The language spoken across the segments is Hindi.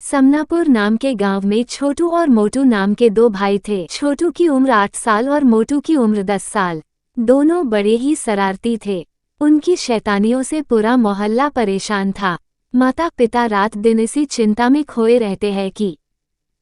समनापुर नाम के गांव में छोटू और मोटू नाम के दो भाई थे। छोटू की उम्र 8 साल और मोटू की उम्र 10 साल। दोनों बड़े ही शरारती थे। उनकी शैतानियों से पूरा मोहल्ला परेशान था। माता पिता रात दिन इसी चिंता में खोए रहते हैं कि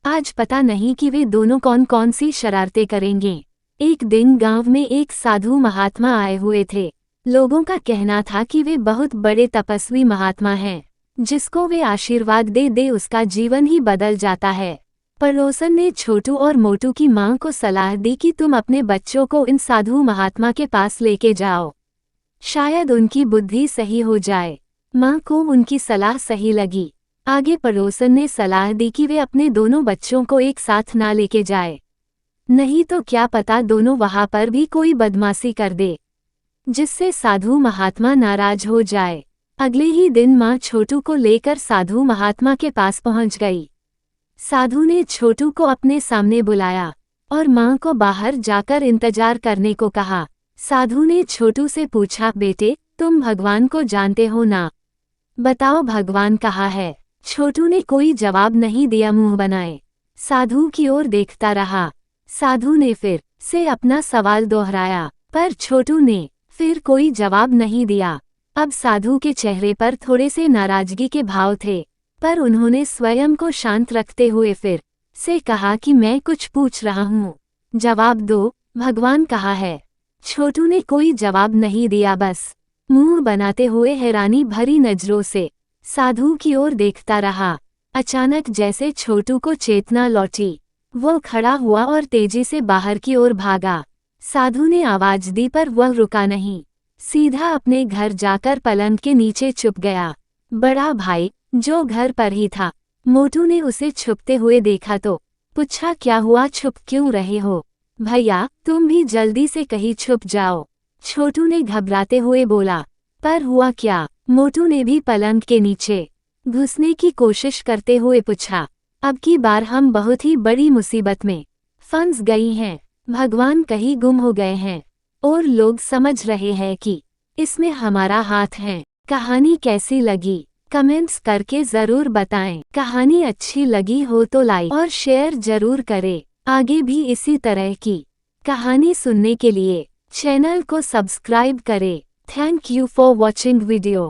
आज पता नहीं कि वे दोनों कौन कौन सी शरारतें करेंगे। एक दिन गांव में एक साधु महात्मा आए हुए थे। लोगों का कहना था कि वे बहुत बड़े तपस्वी महात्मा हैं, जिसको वे आशीर्वाद दे दे उसका जीवन ही बदल जाता है। पड़ोसन ने छोटू और मोटू की मां को सलाह दी कि तुम अपने बच्चों को इन साधु महात्मा के पास लेके जाओ, शायद उनकी बुद्धि सही हो जाए। मां को उनकी सलाह सही लगी। आगे पड़ोसन ने सलाह दी कि वे अपने दोनों बच्चों को एक साथ ना लेके जाए, नहीं तो क्या पता दोनों वहां पर भी कोई बदमाशी कर दे, जिससे साधु महात्मा नाराज हो जाए। अगले ही दिन मां छोटू को लेकर साधु महात्मा के पास पहुंच गई। साधु ने छोटू को अपने सामने बुलाया और मां को बाहर जाकर इंतजार करने को कहा। साधु ने छोटू से पूछा, बेटे तुम भगवान को जानते हो ना? बताओ भगवान कहाँ है? छोटू ने कोई जवाब नहीं दिया, मुंह बनाए साधु की ओर देखता रहा। साधु ने फिर से अपना सवाल दोहराया, पर छोटू ने फिर कोई जवाब नहीं दिया। अब साधु के चेहरे पर थोड़े से नाराजगी के भाव थे, पर उन्होंने स्वयं को शांत रखते हुए फिर से कहा कि मैं कुछ पूछ रहा हूँ, जवाब दो, भगवान कहाँ है? छोटू ने कोई जवाब नहीं दिया, बस मुंह बनाते हुए हैरानी भरी नजरों से साधु की ओर देखता रहा। अचानक जैसे छोटू को चेतना लौटी, वो खड़ा हुआ और तेजी से बाहर की ओर भागा। साधु ने आवाज दी पर वह रुका नहीं, सीधा अपने घर जाकर पलंग के नीचे छुप गया। बड़ा भाई जो घर पर ही था, मोटू ने उसे छुपते हुए देखा तो पूछा, क्या हुआ, छुप क्यों रहे हो? भैया तुम भी जल्दी से कहीं छुप जाओ, छोटू ने घबराते हुए बोला। पर हुआ क्या? मोटू ने भी पलंग के नीचे घुसने की कोशिश करते हुए पूछा। अब की बार हम बहुत ही बड़ी मुसीबत में फंस गई हैं। भगवान कहीं गुम हो गए हैं और लोग समझ रहे हैं कि इसमें हमारा हाथ है। कहानी कैसी लगी कमेंट्स करके जरूर बताएं। कहानी अच्छी लगी हो तो लाइक और शेयर जरूर करें। आगे भी इसी तरह की कहानी सुनने के लिए चैनल को सब्सक्राइब करें। Thank you for watching video.